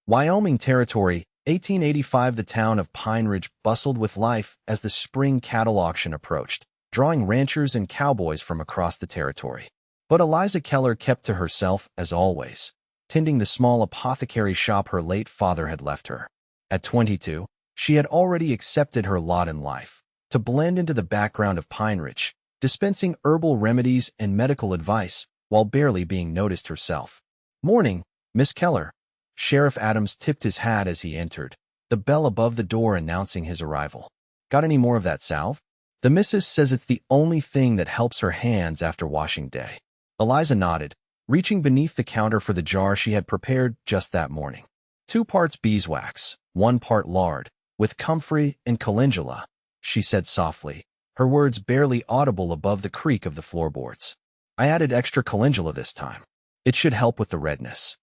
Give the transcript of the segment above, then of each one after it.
Wyoming Territory, 1885. The town of Pine Ridge bustled with life as the spring cattle auction approached, drawing ranchers and cowboys from across the territory. But Eliza Keller kept to herself as always, tending the small apothecary shop her late father had left her. At 22, she had already accepted her lot in life, to blend into the background of Pine Ridge, dispensing herbal remedies and medical advice while barely being noticed herself. "Morning, Miss Keller." Sheriff Adams tipped his hat as he entered, the bell above the door announcing his arrival. "Got any more of that salve? The missus says it's the only thing that helps her hands after washing day." Eliza nodded, reaching beneath the counter for the jar she had prepared just that morning. 2 parts beeswax, 1 part lard, with comfrey and calendula, she said softly, her words barely audible above the creak of the floorboards. "I added extra calendula this time. It should help with the redness."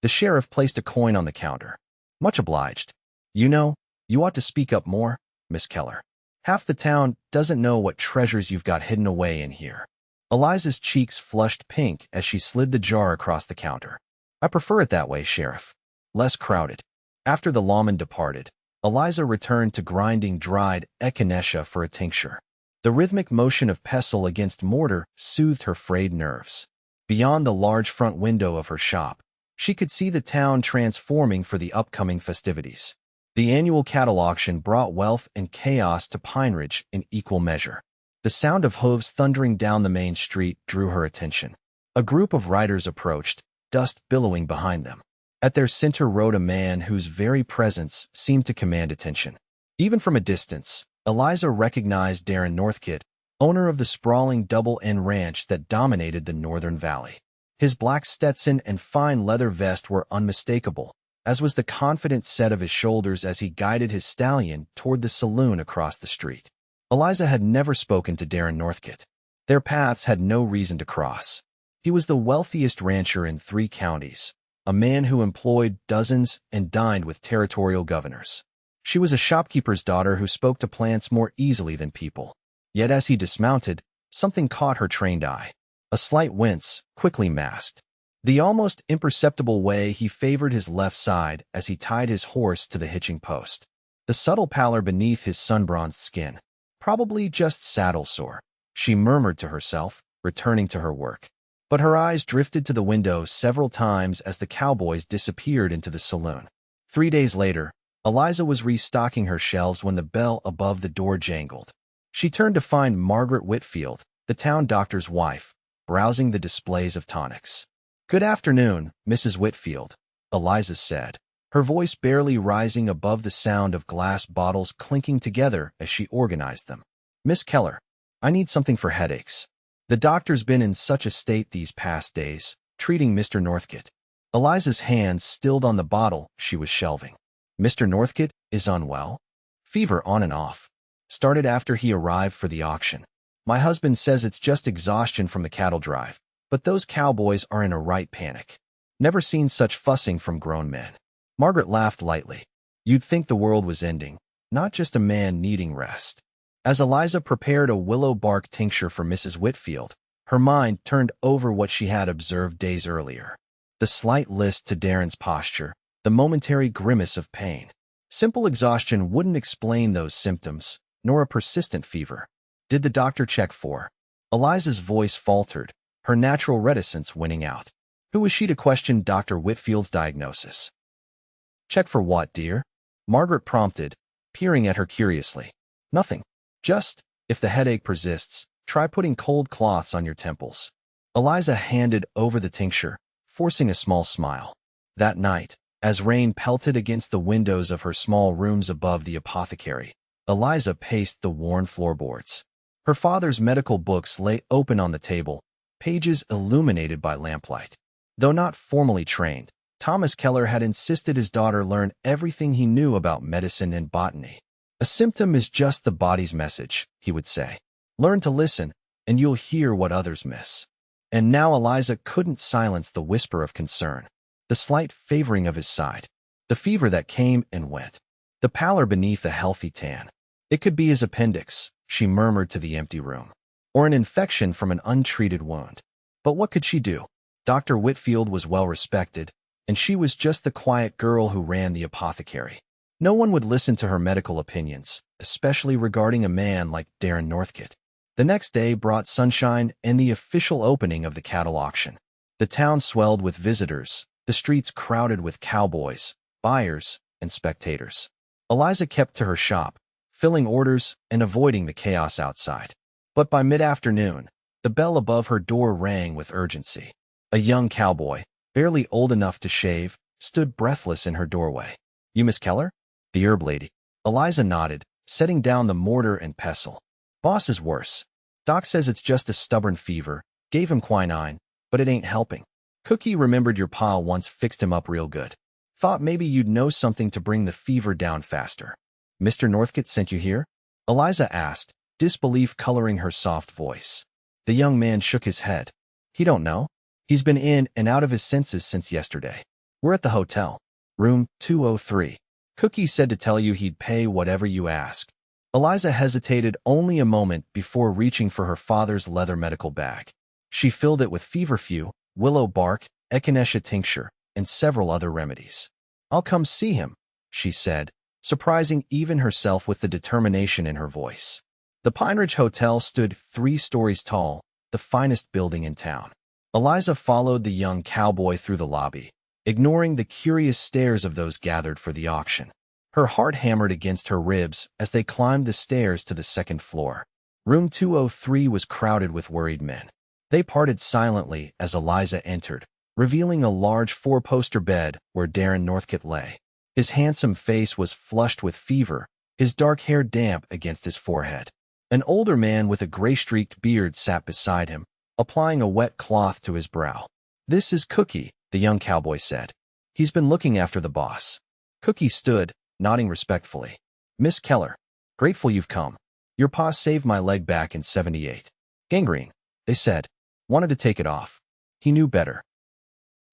The sheriff placed a coin on the counter. "Much obliged. You know, you ought to speak up more, Miss Keller. Half the town doesn't know what treasures you've got hidden away in here." Eliza's cheeks flushed pink as she slid the jar across the counter. "I prefer it that way, Sheriff. Less crowded." After the lawman departed, Eliza returned to grinding dried echinacea for a tincture. The rhythmic motion of pestle against mortar soothed her frayed nerves. Beyond the large front window of her shop, she could see the town transforming for the upcoming festivities. The annual cattle auction brought wealth and chaos to Pine Ridge in equal measure. The sound of hooves thundering down the main street drew her attention. A group of riders approached, dust billowing behind them. At their center rode a man whose very presence seemed to command attention. Even from a distance, Eliza recognized Darren Northcott, owner of the sprawling double-end ranch that dominated the Northern Valley. His black Stetson and fine leather vest were unmistakable, as was the confident set of his shoulders as he guided his stallion toward the saloon across the street. Eliza had never spoken to Darren Northcott. Their paths had no reason to cross. He was the wealthiest rancher in 3 counties, a man who employed dozens and dined with territorial governors. She was a shopkeeper's daughter who spoke to plants more easily than people. Yet as he dismounted, something caught her trained eye. A slight wince, quickly masked. The almost imperceptible way he favored his left side as he tied his horse to the hitching post. The subtle pallor beneath his sun-bronzed skin. "Probably just saddle sore," she murmured to herself, returning to her work. But her eyes drifted to the window several times as the cowboys disappeared into the saloon. 3 days later, Eliza was restocking her shelves when the bell above the door jangled. She turned to find Margaret Whitfield, the town doctor's wife, browsing the displays of tonics. "Good afternoon, Mrs. Whitfield," Eliza said, her voice barely rising above the sound of glass bottles clinking together as she organized them. "Miss Keller, I need something for headaches. The doctor's been in such a state these past days, treating Mr. Northcott." Eliza's hands stilled on the bottle she was shelving. "Mr. Northcott is unwell? Fever on and off. Started after he arrived for the auction. My husband says it's just exhaustion from the cattle drive, but those cowboys are in a right panic. Never seen such fussing from grown men." Margaret laughed lightly. "You'd think the world was ending, not just a man needing rest." As Eliza prepared a willow bark tincture for Mrs. Whitfield, her mind turned over what she had observed days earlier. The slight list to Darren's posture, the momentary grimace of pain. Simple exhaustion wouldn't explain those symptoms, nor a persistent fever. Did the doctor check for? Eliza's voice faltered, her natural reticence winning out. Who was she to question Dr. Whitfield's diagnosis? "Check for what, dear?" Margaret prompted, peering at her curiously. "Nothing. Just, if the headache persists, try putting cold cloths on your temples." Eliza handed over the tincture, forcing a small smile. That night, as rain pelted against the windows of her small rooms above the apothecary, Eliza paced the worn floorboards. Her father's medical books lay open on the table, pages illuminated by lamplight. Though not formally trained, Thomas Keller had insisted his daughter learn everything he knew about medicine and botany. "A symptom is just the body's message," he would say. "Learn to listen, and you'll hear what others miss." And now Eliza couldn't silence the whisper of concern, the slight favoring of his side, the fever that came and went, the pallor beneath a healthy tan. It could be his appendix, she murmured to the empty room, or an infection from an untreated wound. But what could she do? Dr. Whitfield was well respected, and she was just the quiet girl who ran the apothecary. No one would listen to her medical opinions, especially regarding a man like Darren Northcott. The next day brought sunshine and the official opening of the cattle auction. The town swelled with visitors, the streets crowded with cowboys, buyers, and spectators. Eliza kept to her shop, filling orders and avoiding the chaos outside. But by mid-afternoon, the bell above her door rang with urgency. A young cowboy, barely old enough to shave, stood breathless in her doorway. "You Miss Keller?" "The herb lady." Eliza nodded, setting down the mortar and pestle. "Boss is worse. Doc says it's just a stubborn fever. Gave him quinine, but it ain't helping. Cookie remembered your pa once fixed him up real good. Thought maybe you'd know something to bring the fever down faster." "Mr. Northcott sent you here?" Eliza asked, disbelief coloring her soft voice. The young man shook his head. "He don't know. He's been in and out of his senses since yesterday. We're at the hotel. Room 203. Cookie said to tell you he'd pay whatever you ask." Eliza hesitated only a moment before reaching for her father's leather medical bag. She filled it with feverfew, willow bark, echinacea tincture, and several other remedies. "I'll come see him," she said, surprising even herself with the determination in her voice. The Pine Ridge Hotel stood 3 stories tall, the finest building in town. Eliza followed the young cowboy through the lobby, ignoring the curious stares of those gathered for the auction. Her heart hammered against her ribs as they climbed the stairs to the second floor. Room 203 was crowded with worried men. They parted silently as Eliza entered, revealing a large 4-poster bed where Darren Northcott lay. His handsome face was flushed with fever, his dark hair damp against his forehead. An older man with a gray-streaked beard sat beside him, applying a wet cloth to his brow. "This is Cookie," the young cowboy said. "He's been looking after the boss." Cookie stood, nodding respectfully. "Miss Keller, grateful you've come. Your pa saved my leg back in '78. Gangrene, they said. Wanted to take it off. He knew better."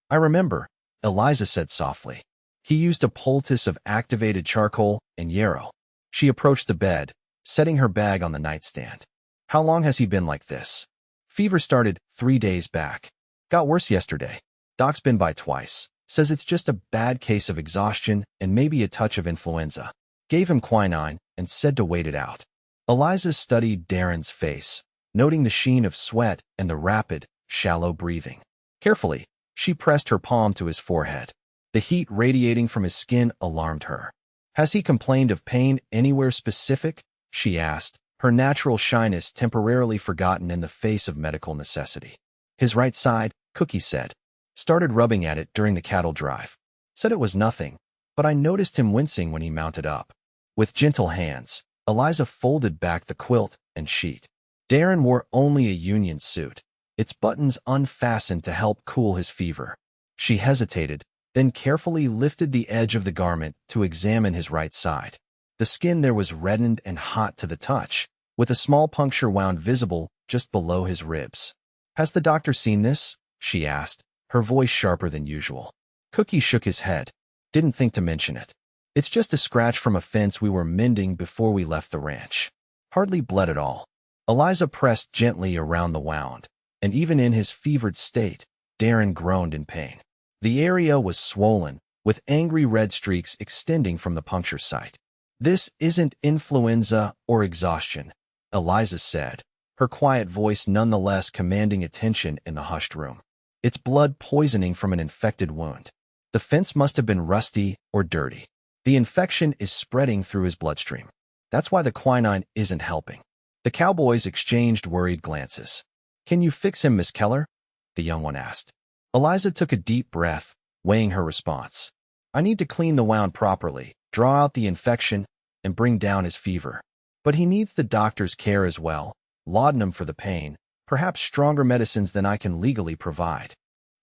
"I remember," Eliza said softly. "He used a poultice of activated charcoal and yarrow." She approached the bed, setting her bag on the nightstand. "How long has he been like this?" "Fever started 3 days back. Got worse yesterday. Doc's been by twice. Says it's just a bad case of exhaustion and maybe a touch of influenza. Gave him quinine and said to wait it out." Eliza studied Darren's face, noting the sheen of sweat and the rapid, shallow breathing. Carefully, she pressed her palm to his forehead. The heat radiating from his skin alarmed her. "Has he complained of pain anywhere specific?" she asked, her natural shyness temporarily forgotten in the face of medical necessity. "His right side," Cookie said. "Started rubbing at it during the cattle drive. Said it was nothing, but I noticed him wincing when he mounted up." With gentle hands, Eliza folded back the quilt and sheet. Darren wore only a union suit, its buttons unfastened to help cool his fever. She hesitated, then carefully lifted the edge of the garment to examine his right side. The skin there was reddened and hot to the touch, with a small puncture wound visible just below his ribs. "Has the doctor seen this?" she asked, her voice sharper than usual. Cookie shook his head. "Didn't think to mention it. It's just a scratch from a fence we were mending before we left the ranch. Hardly bled at all." Eliza pressed gently around the wound, and even in his fevered state, Darren groaned in pain. The area was swollen, with angry red streaks extending from the puncture site. "This isn't influenza or exhaustion," Eliza said, her quiet voice nonetheless commanding attention in the hushed room. "It's blood poisoning from an infected wound. The fence must have been rusty or dirty. The infection is spreading through his bloodstream. That's why the quinine isn't helping." The cowboys exchanged worried glances. "Can you fix him, Miss Keller?" the young one asked. Eliza took a deep breath, weighing her response. "I need to clean the wound properly, draw out the infection, and bring down his fever. But he needs the doctor's care as well, laudanum for the pain, perhaps stronger medicines than I can legally provide."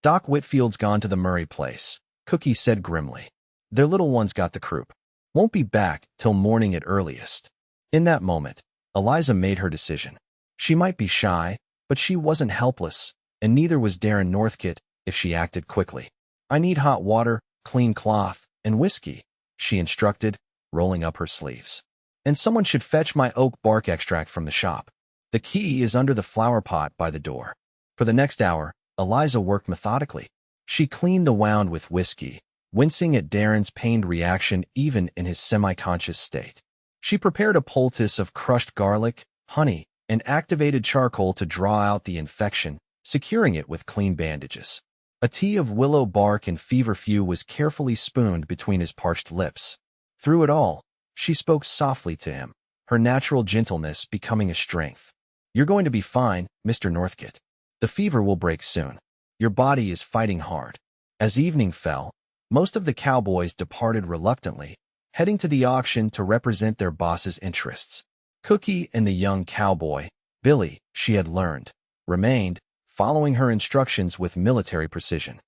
"Doc Whitfield's gone to the Murray place," Cookie said grimly. "Their little one's got the croup. Won't be back till morning at earliest." In that moment, Eliza made her decision. She might be shy, but she wasn't helpless, and neither was Darren Northcott if she acted quickly. "I need hot water, clean cloth, and whiskey," she instructed, rolling up her sleeves. "And someone should fetch my oak bark extract from the shop. The key is under the flower pot by the door." For the next hour, Eliza worked methodically. She cleaned the wound with whiskey, wincing at Darren's pained reaction even in his semi-conscious state. She prepared a poultice of crushed garlic, honey, and activated charcoal to draw out the infection, securing it with clean bandages. A tea of willow bark and feverfew was carefully spooned between his parched lips. Through it all, she spoke softly to him, her natural gentleness becoming a strength. "You're going to be fine, Mr. Northgate. The fever will break soon. Your body is fighting hard." As evening fell, most of the cowboys departed reluctantly, heading to the auction to represent their boss's interests. Cookie and the young cowboy, Billy, she had learned, remained, following her instructions with military precision.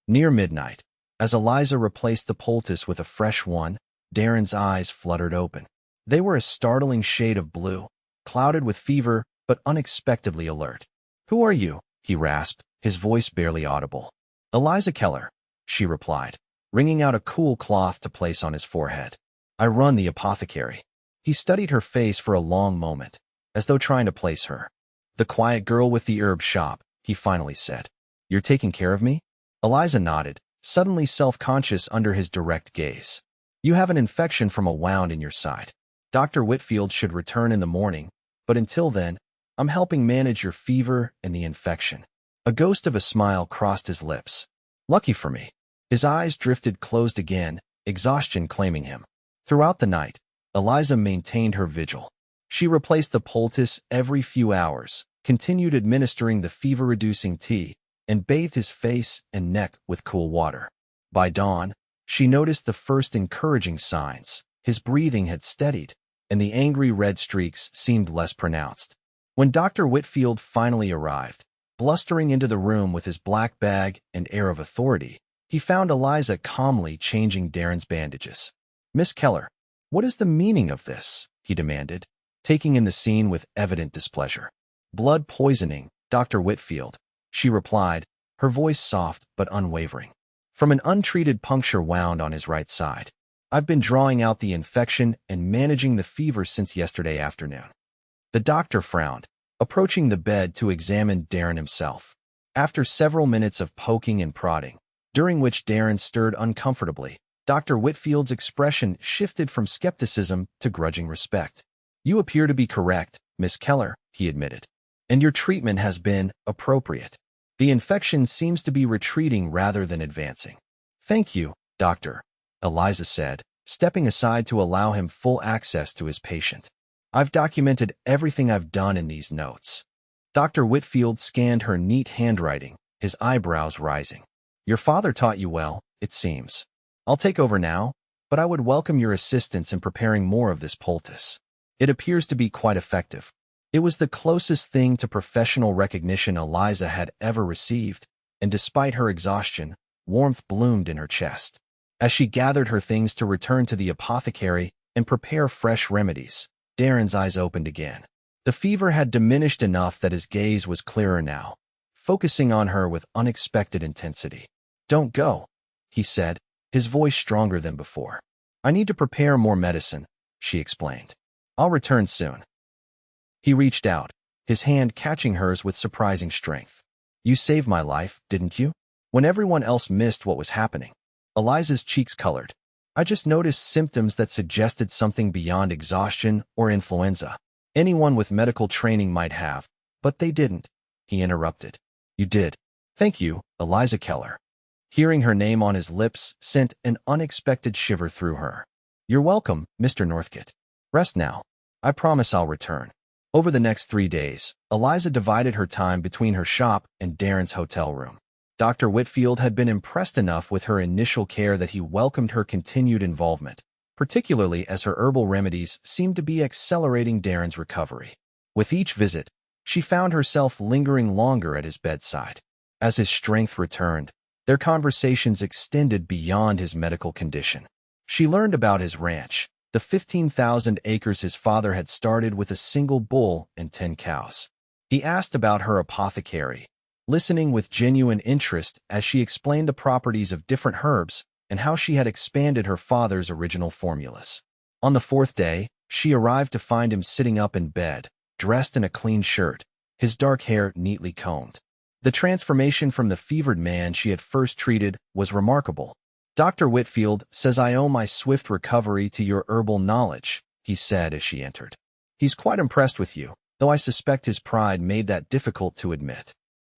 Near midnight, as Eliza replaced the poultice with a fresh one, Darren's eyes fluttered open. They were a startling shade of blue, clouded with fever, but unexpectedly alert. "Who are you?" he rasped, his voice barely audible. "Eliza Keller," she replied, wringing out a cool cloth to place on his forehead. "I run the apothecary." He studied her face for a long moment, as though trying to place her. "The quiet girl with the herb shop," he finally said. "You're taking care of me?" Eliza nodded, suddenly self-conscious under his direct gaze. "You have an infection from a wound in your side. Dr. Whitfield should return in the morning, but until then, I'm helping manage your fever and the infection." A ghost of a smile crossed his lips. "Lucky for me." His eyes drifted closed again, exhaustion claiming him. Throughout the night, Eliza maintained her vigil. She replaced the poultice every few hours, continued administering the fever-reducing tea, and bathed his face and neck with cool water. By dawn, she noticed the first encouraging signs. His breathing had steadied, and the angry red streaks seemed less pronounced. When Dr. Whitfield finally arrived, blustering into the room with his black bag and air of authority, he found Eliza calmly changing Darren's bandages. "Miss Keller, what is the meaning of this?" he demanded, taking in the scene with evident displeasure. "Blood poisoning, Dr. Whitfield," she replied, her voice soft but unwavering. "From an untreated puncture wound on his right side. I've been drawing out the infection and managing the fever since yesterday afternoon." The doctor frowned, approaching the bed to examine Darren himself. After several minutes of poking and prodding, during which Darren stirred uncomfortably, Dr. Whitfield's expression shifted from skepticism to grudging respect. "You appear to be correct, Miss Keller," he admitted, "and your treatment has been appropriate. The infection seems to be retreating rather than advancing." "Thank you, Doctor," Eliza said, stepping aside to allow him full access to his patient. "I've documented everything I've done in these notes." Dr. Whitfield scanned her neat handwriting, his eyebrows rising. "Your father taught you well, it seems. I'll take over now, but I would welcome your assistance in preparing more of this poultice. It appears to be quite effective." It was the closest thing to professional recognition Eliza had ever received, and despite her exhaustion, warmth bloomed in her chest. As she gathered her things to return to the apothecary and prepare fresh remedies, Darren's eyes opened again. The fever had diminished enough that his gaze was clearer now, focusing on her with unexpected intensity. "Don't go," he said, his voice stronger than before. "I need to prepare more medicine," she explained. "I'll return soon." He reached out, his hand catching hers with surprising strength. "You saved my life, didn't you?" When everyone else missed what was happening, Eliza's cheeks colored. "I just noticed symptoms that suggested something beyond exhaustion or influenza. Anyone with medical training might have, but they didn't," he interrupted. "You did. Thank you, Eliza Keller." Hearing her name on his lips sent an unexpected shiver through her. "You're welcome, Mr. Northgate. Rest now. I promise I'll return." Over the next 3 days, Eliza divided her time between her shop and Darren's hotel room. Dr. Whitfield had been impressed enough with her initial care that he welcomed her continued involvement, particularly as her herbal remedies seemed to be accelerating Darren's recovery. With each visit, she found herself lingering longer at his bedside. As his strength returned, their conversations extended beyond his medical condition. She learned about his ranch, the 15,000 acres his father had started with a single bull and 10 cows. He asked about her apothecary, listening with genuine interest as she explained the properties of different herbs and how she had expanded her father's original formulas. On the 4th day, she arrived to find him sitting up in bed, dressed in a clean shirt, his dark hair neatly combed. The transformation from the fevered man she had first treated was remarkable. "Dr. Whitfield says I owe my swift recovery to your herbal knowledge," he said as she entered. "He's quite impressed with you, though I suspect his pride made that difficult to admit."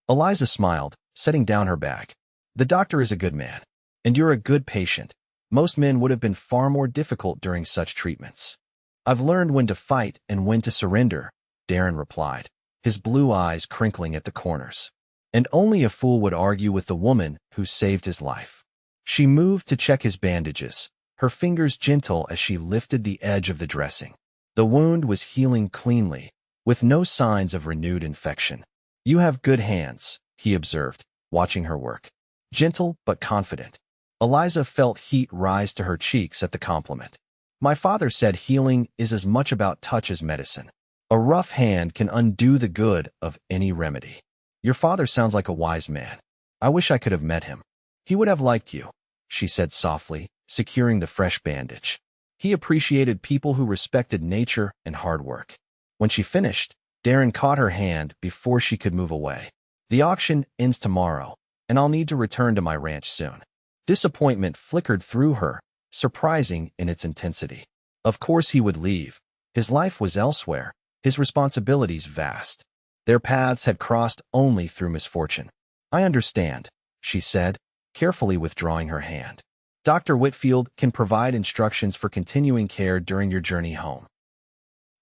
Eliza smiled, setting down her bag. "The doctor is a good man, and you're a good patient. Most men would have been far more difficult during such treatments." "I've learned when to fight and when to surrender," Darren replied, his blue eyes crinkling at the corners. "And only a fool would argue with the woman who saved his life." She moved to check his bandages, her fingers gentle as she lifted the edge of the dressing. The wound was healing cleanly, with no signs of renewed infection. "You have good hands," he observed, watching her work. Gentle but confident. Eliza felt heat rise to her cheeks at the compliment. "My father said healing is as much about touch as medicine. A rough hand can undo the good of any remedy." "Your father sounds like a wise man. I wish I could have met him." "He would have liked you," she said softly, securing the fresh bandage. "He appreciated people who respected nature and hard work." When she finished, Darren caught her hand before she could move away. "The auction ends tomorrow, and I'll need to return to my ranch soon." Disappointment flickered through her, surprising in its intensity. Of course he would leave. His life was elsewhere, his responsibilities vast. Their paths had crossed only through misfortune. "I understand," she said, carefully withdrawing her hand. "Dr. Whitfield can provide instructions for continuing care during your journey home."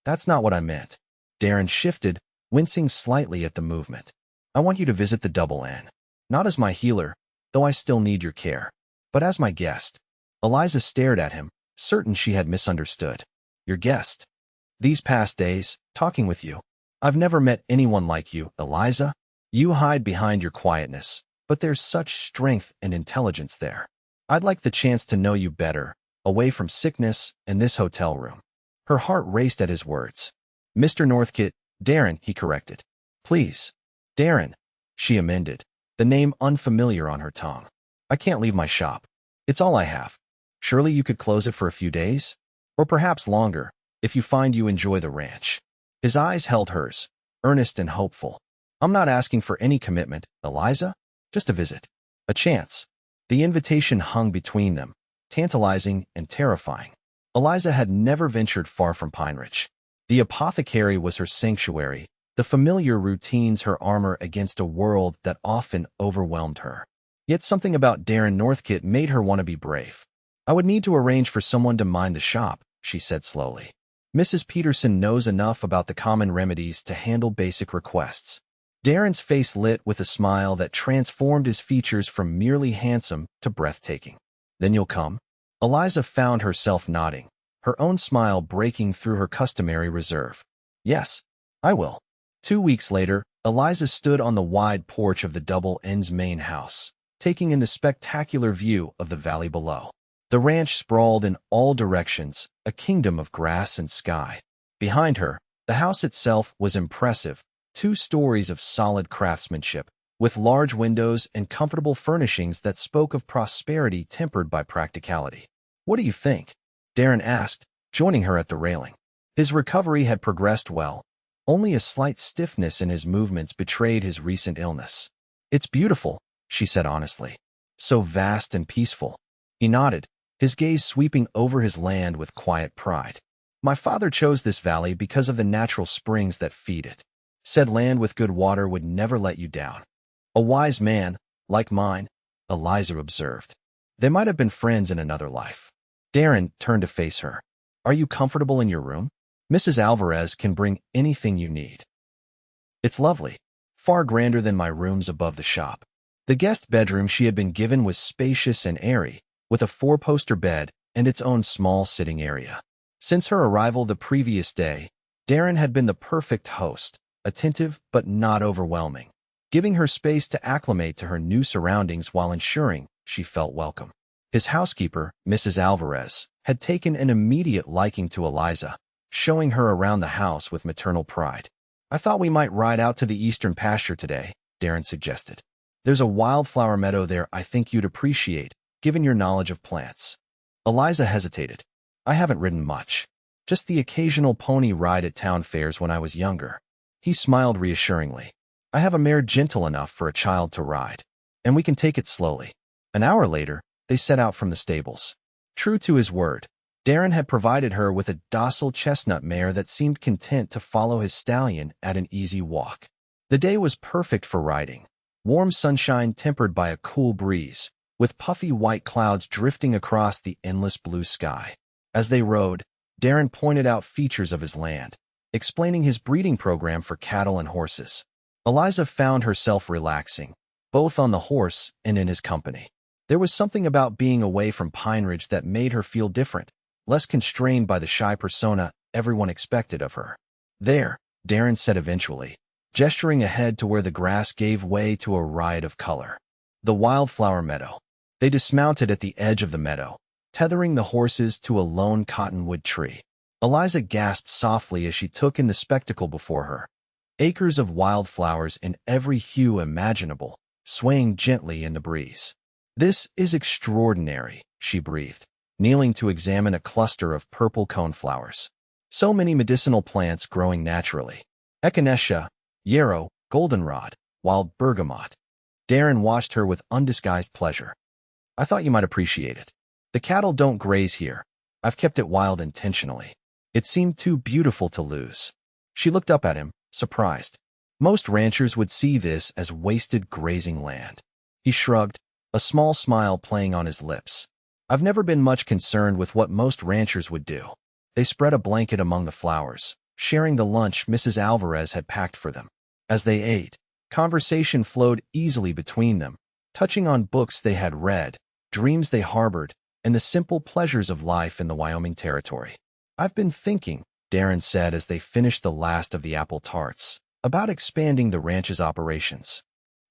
"That's not what I meant." Darren shifted, wincing slightly at the movement. "I want you to visit the Double N. Not as my healer, though I still need your care, but as my guest." Eliza stared at him, certain she had misunderstood. "Your guest?" "These past days, talking with you. I've never met anyone like you, Eliza. You hide behind your quietness, but there's such strength and intelligence there. I'd like the chance to know you better, away from sickness and this hotel room." Her heart raced at his words. "Mr. Northcott," "Darren," he corrected. "Please." "Darren," she amended, the name unfamiliar on her tongue. "I can't leave my shop. It's all I have. Surely you could close it for a few days? Or perhaps longer, if you find you enjoy the ranch." His eyes held hers, earnest and hopeful. "I'm not asking for any commitment, Eliza. Just a visit. A chance." The invitation hung between them, tantalizing and terrifying. Eliza had never ventured far from Pine Ridge. The apothecary was her sanctuary, the familiar routines her armor against a world that often overwhelmed her. Yet something about Darren Northcott made her want to be brave. "I would need to arrange for someone to mind the shop," she said slowly. "Mrs. Peterson knows enough about the common remedies to handle basic requests." Darren's face lit with a smile that transformed his features from merely handsome to breathtaking. "Then you'll come?" Eliza found herself nodding, her own smile breaking through her customary reserve. "Yes, I will." 2 weeks later, Eliza stood on the wide porch of the Double N's main house, taking in the spectacular view of the valley below. The ranch sprawled in all directions, a kingdom of grass and sky. Behind her, the house itself was impressive, 2 stories of solid craftsmanship, with large windows and comfortable furnishings that spoke of prosperity tempered by practicality. "What do you think?" Darren asked, joining her at the railing. His recovery had progressed well. Only a slight stiffness in his movements betrayed his recent illness. "It's beautiful," she said honestly. "So vast and peaceful." He nodded, his gaze sweeping over his land with quiet pride. "My father chose this valley because of the natural springs that feed it. Said land with good water would never let you down." "A wise man, like mine," Eliza observed. They might have been friends in another life. Darren turned to face her. "Are you comfortable in your room? Mrs. Alvarez can bring anything you need." "It's lovely, far grander than my rooms above the shop." The guest bedroom she had been given was spacious and airy, with a 4-poster bed and its own small sitting area. Since her arrival the previous day, Darren had been the perfect host, attentive but not overwhelming, giving her space to acclimate to her new surroundings while ensuring she felt welcome. His housekeeper, Mrs. Alvarez, had taken an immediate liking to Eliza, showing her around the house with maternal pride. "I thought we might ride out to the eastern pasture today," Darren suggested. "There's a wildflower meadow there I think you'd appreciate, given your knowledge of plants." Eliza hesitated. "I haven't ridden much. Just the occasional pony ride at town fairs when I was younger." He smiled reassuringly. I have a mare gentle enough for a child to ride, and we can take it slowly." An hour later, they set out from the stables. True to his word, Darren had provided her with a docile chestnut mare that seemed content to follow his stallion at an easy walk. The day was perfect for riding. Warm sunshine tempered by a cool breeze, with puffy white clouds drifting across the endless blue sky. As they rode, Darren pointed out features of his land, explaining his breeding program for cattle and horses. Eliza found herself relaxing, both on the horse and in his company. There was something about being away from Pine Ridge that made her feel different, less constrained by the shy persona everyone expected of her. "There," Darren said eventually, gesturing ahead to where the grass gave way to a riot of color. The wildflower meadow. They dismounted at the edge of the meadow, tethering the horses to a lone cottonwood tree. Eliza gasped softly as she took in the spectacle before her. Acres of wildflowers in every hue imaginable, swaying gently in the breeze. "This is extraordinary," she breathed, kneeling to examine a cluster of purple coneflowers. So many medicinal plants growing naturally. Echinacea, yarrow, goldenrod, wild bergamot. Darren watched her with undisguised pleasure. "I thought you might appreciate it. The cattle don't graze here. I've kept it wild intentionally. It seemed too beautiful to lose." She looked up at him, surprised. Most ranchers would see this as wasted grazing land. He shrugged, a small smile playing on his lips. "I've never been much concerned with what most ranchers would do." They spread a blanket among the flowers, sharing the lunch Mrs. Alvarez had packed for them. As they ate, conversation flowed easily between them, touching on books they had read, dreams they harbored, and the simple pleasures of life in the Wyoming Territory. "I've been thinking," Darren said as they finished the last of the apple tarts, "about expanding the ranch's operations."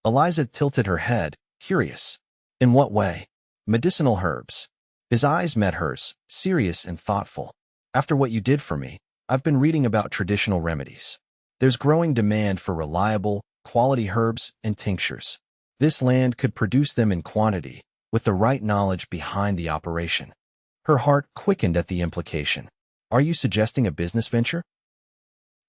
Eliza tilted her head, curious. "In what way?" "Medicinal herbs." His eyes met hers, serious and thoughtful. "After what you did for me, I've been reading about traditional remedies. There's growing demand for reliable, quality herbs and tinctures. This land could produce them in quantity, with the right knowledge behind the operation." Her heart quickened at the implication. "Are you suggesting a business venture?"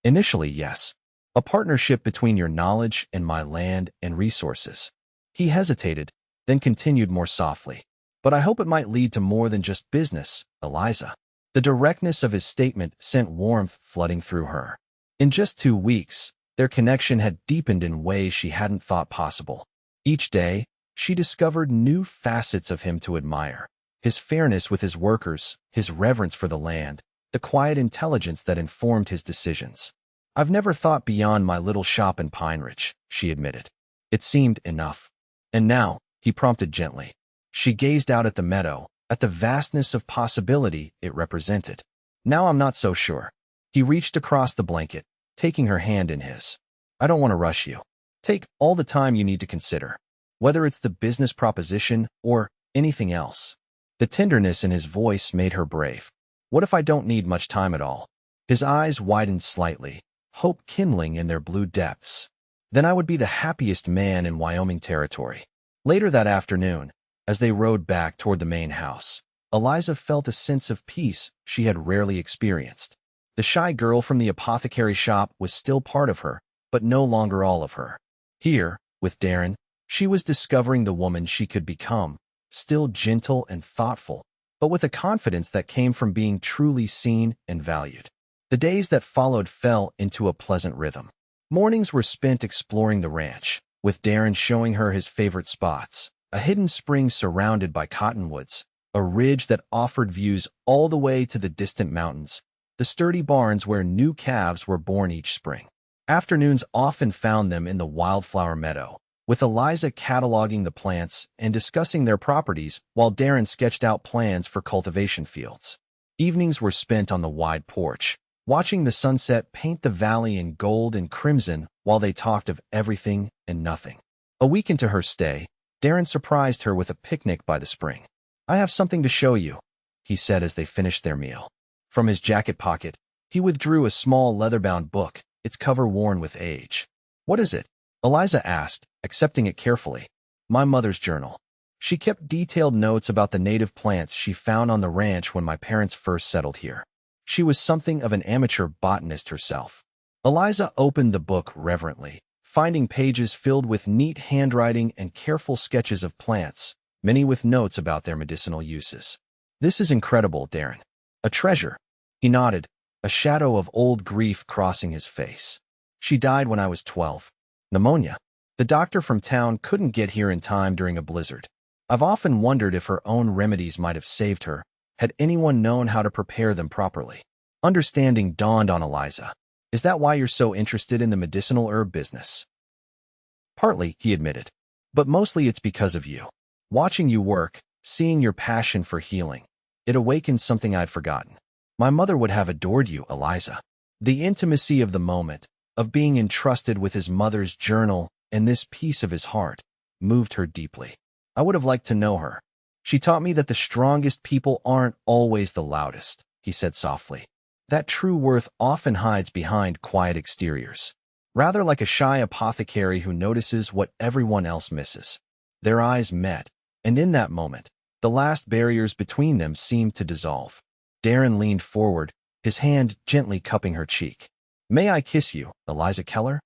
"Initially, yes. A partnership between your knowledge and my land and resources." He hesitated, then continued more softly. "But I hope it might lead to more than just business, Eliza." The directness of his statement sent warmth flooding through her. In just 2 weeks, their connection had deepened in ways she hadn't thought possible. Each day, she discovered new facets of him to admire. His fairness with his workers, his reverence for the land, the quiet intelligence that informed his decisions. "I've never thought beyond my little shop in Pine Ridge," she admitted. It seemed enough. "And now," he prompted gently. She gazed out at the meadow, at the vastness of possibility it represented. "Now I'm not so sure." He reached across the blanket, taking her hand in his. "I don't want to rush you. Take all the time you need to consider, whether it's the business proposition or anything else." The tenderness in his voice made her brave. "What if I don't need much time at all?" His eyes widened slightly, hope kindling in their blue depths. "Then I would be the happiest man in Wyoming Territory." Later that afternoon, as they rode back toward the main house, Eliza felt a sense of peace she had rarely experienced. The shy girl from the apothecary shop was still part of her, but no longer all of her. Here, with Darren, she was discovering the woman she could become, still gentle and thoughtful, but with a confidence that came from being truly seen and valued. The days that followed fell into a pleasant rhythm. Mornings were spent exploring the ranch, with Darren showing her his favorite spots, a hidden spring surrounded by cottonwoods, a ridge that offered views all the way to the distant mountains, the sturdy barns where new calves were born each spring. Afternoons often found them in the wildflower meadow, with Eliza cataloging the plants and discussing their properties while Darren sketched out plans for cultivation fields. Evenings were spent on the wide porch, watching the sunset paint the valley in gold and crimson while they talked of everything and nothing. A week into her stay, Darren surprised her with a picnic by the spring. "I have something to show you," he said as they finished their meal. From his jacket pocket, he withdrew a small leather-bound book, its cover worn with age. "What is it?" Eliza asked, accepting it carefully. "My mother's journal. She kept detailed notes about the native plants she found on the ranch when my parents first settled here. She was something of an amateur botanist herself." Eliza opened the book reverently, finding pages filled with neat handwriting and careful sketches of plants, many with notes about their medicinal uses. "This is incredible, Darren. A treasure." He nodded, a shadow of old grief crossing his face. "She died when I was 12. Pneumonia. The doctor from town couldn't get here in time during a blizzard. I've often wondered if her own remedies might have saved her, had anyone known how to prepare them properly." Understanding dawned on Eliza. "Is that why you're so interested in the medicinal herb business?" "Partly," he admitted. "But mostly it's because of you. Watching you work, seeing your passion for healing, it awakened something I'd forgotten. My mother would have adored you, Eliza." The intimacy of the moment, of being entrusted with his mother's journal and this piece of his heart, moved her deeply. "I would have liked to know her. She taught me that the strongest people aren't always the loudest," he said softly. "That true worth often hides behind quiet exteriors, rather like a shy apothecary who notices what everyone else misses." Their eyes met, and in that moment, the last barriers between them seemed to dissolve. Darren leaned forward, his hand gently cupping her cheek. "May I kiss you, Eliza Keller?"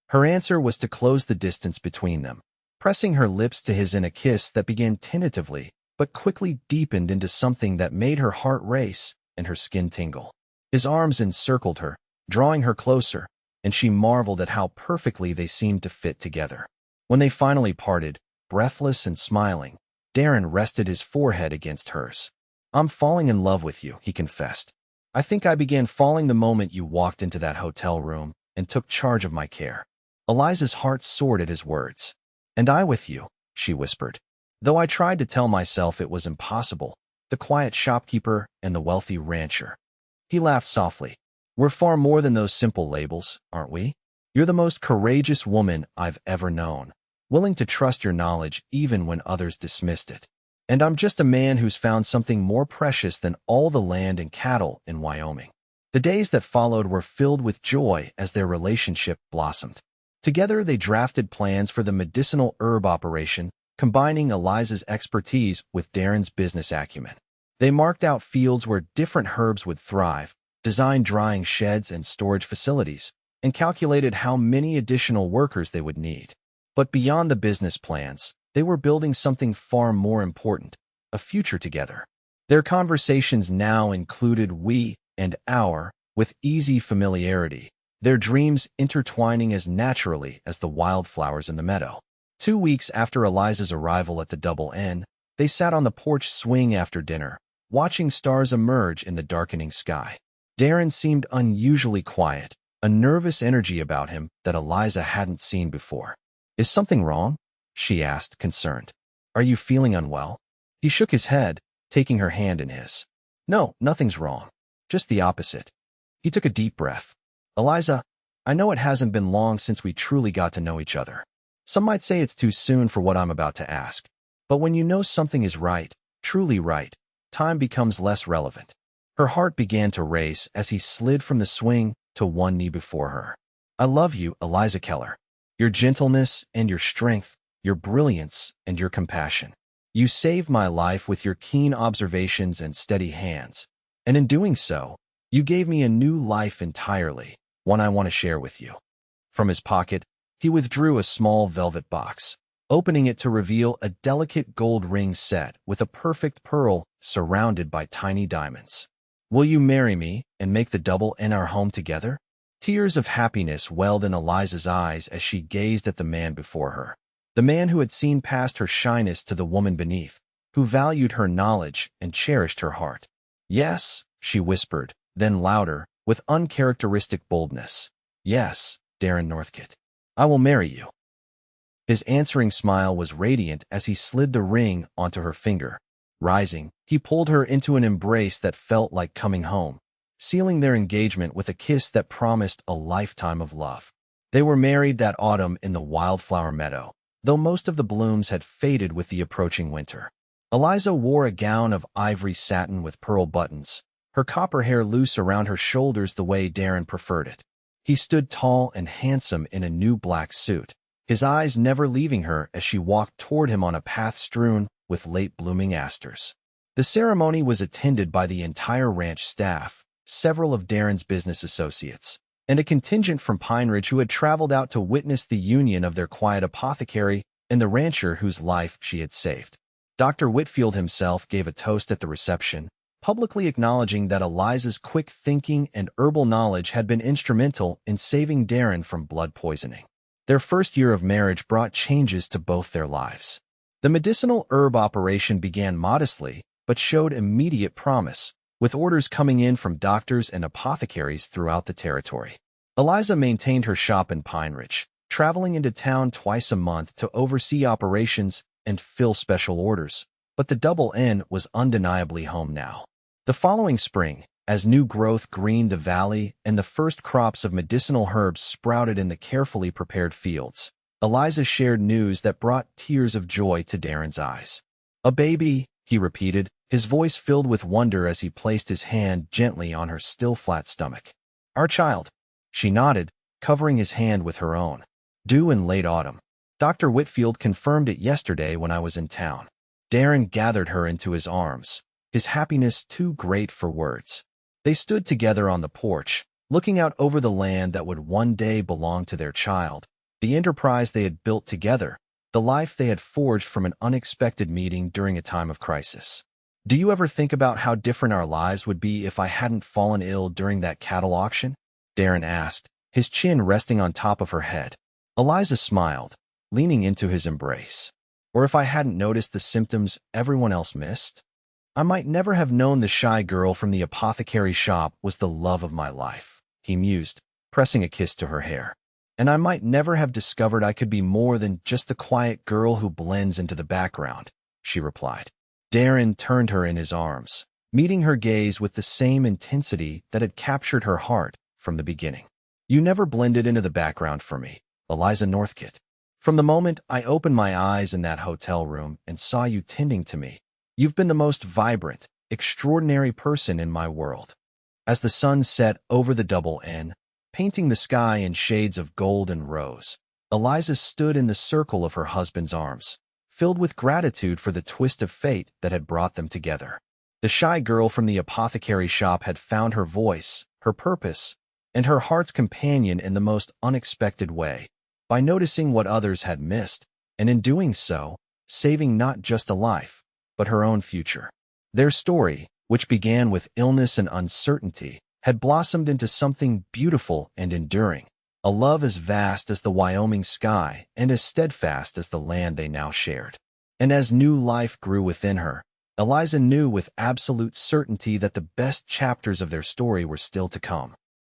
Her answer was to close the distance between them, pressing her lips to his in a kiss that began tentatively, but quickly deepened into something that made her heart race and her skin tingle. His arms encircled her, drawing her closer, and she marveled at how perfectly they seemed to fit together. When they finally parted, breathless and smiling, Darren rested his forehead against hers. "I'm falling in love with you," he confessed. "I think I began falling the moment you walked into that hotel room and took charge of my care." Eliza's heart soared at his words. "And I with you," she whispered. Though I tried to tell myself it was impossible, the quiet shopkeeper and the wealthy rancher. He laughed softly. "We're far more than those simple labels, aren't we? You're the most courageous woman I've ever known, willing to trust your knowledge even when others dismissed it. And I'm just a man who's found something more precious than all the land and cattle in Wyoming." The days that followed were filled with joy as their relationship blossomed. Together they drafted plans for the medicinal herb operation, combining Eliza's expertise with Darren's business acumen. They marked out fields where different herbs would thrive, designed drying sheds and storage facilities, and calculated how many additional workers they would need. But beyond the business plans, they were building something far more important, a future together. Their conversations now included we and our, with easy familiarity, their dreams intertwining as naturally as the wildflowers in the meadow. 2 weeks after Eliza's arrival at the Double N, they sat on the porch swing after dinner, watching stars emerge in the darkening sky. Darren seemed unusually quiet, a nervous energy about him that Eliza hadn't seen before. "Is something wrong?" she asked, concerned. "Are you feeling unwell?" He shook his head, taking her hand in his. "No, nothing's wrong. Just the opposite." He took a deep breath. "Eliza, I know it hasn't been long since we truly got to know each other. Some might say it's too soon for what I'm about to ask. But when you know something is right, truly right, time becomes less relevant." Her heart began to race as he slid from the swing to one knee before her. "I love you, Eliza Keller. Your gentleness and your strength, your brilliance and your compassion. You saved my life with your keen observations and steady hands. And in doing so, you gave me a new life entirely, one I want to share with you." From his pocket, he withdrew a small velvet box, opening it to reveal a delicate gold ring set with a perfect pearl surrounded by tiny diamonds. "Will you marry me and make the Double N our home together?" Tears of happiness welled in Eliza's eyes as she gazed at the man before her. The man who had seen past her shyness to the woman beneath, who valued her knowledge and cherished her heart. "Yes," she whispered, then louder, with uncharacteristic boldness. "Yes, Darren Northcott. I will marry you." His answering smile was radiant as he slid the ring onto her finger. Rising, he pulled her into an embrace that felt like coming home, sealing their engagement with a kiss that promised a lifetime of love. They were married that autumn in the wildflower meadow, though most of the blooms had faded with the approaching winter. Eliza wore a gown of ivory satin with pearl buttons, her copper hair loose around her shoulders the way Darren preferred it. He stood tall and handsome in a new black suit, his eyes never leaving her as she walked toward him on a path strewn with late-blooming asters. The ceremony was attended by the entire ranch staff, several of Darren's business associates, and a contingent from Pine Ridge who had traveled out to witness the union of their quiet apothecary and the rancher whose life she had saved. Dr. Whitfield himself gave a toast at the reception, publicly acknowledging that Eliza's quick thinking and herbal knowledge had been instrumental in saving Darren from blood poisoning. Their first year of marriage brought changes to both their lives. The medicinal herb operation began modestly, but showed immediate promise, with orders coming in from doctors and apothecaries throughout the territory. Eliza maintained her shop in Pine Ridge, traveling into town twice a month to oversee operations and fill special orders, but the Double N was undeniably home now. The following spring, as new growth greened the valley and the first crops of medicinal herbs sprouted in the carefully prepared fields, Eliza shared news that brought tears of joy to Darren's eyes. "A baby," he repeated, his voice filled with wonder as he placed his hand gently on her still flat stomach. "Our child." She nodded, covering his hand with her own. "Due in late autumn. Dr. Whitfield confirmed it yesterday when I was in town." Darren gathered her into his arms, his happiness too great for words. They stood together on the porch, looking out over the land that would one day belong to their child, the enterprise they had built together, the life they had forged from an unexpected meeting during a time of crisis. "Do you ever think about how different our lives would be if I hadn't fallen ill during that cattle auction?" Darren asked, his chin resting on top of her head. Eliza smiled, leaning into his embrace. "Or if I hadn't noticed the symptoms everyone else missed? I might never have known the shy girl from the apothecary shop was the love of my life," he mused, pressing a kiss to her hair. "And I might never have discovered I could be more than just the quiet girl who blends into the background," she replied. Darren turned her in his arms, meeting her gaze with the same intensity that had captured her heart from the beginning. "You never blended into the background for me, Eliza Northcott. From the moment I opened my eyes in that hotel room and saw you tending to me, you've been the most vibrant, extraordinary person in my world." As the sun set over the Double N, painting the sky in shades of gold and rose, Eliza stood in the circle of her husband's arms, filled with gratitude for the twist of fate that had brought them together. The shy girl from the apothecary shop had found her voice, her purpose, and her heart's companion in the most unexpected way, by noticing what others had missed, and in doing so, saving not just a life, but her own future. Their story, which began with illness and uncertainty, had blossomed into something beautiful and enduring, a love as vast as the Wyoming sky and as steadfast as the land they now shared. And as new life grew within her, Eliza knew with absolute certainty that the best chapters of their story were still to come.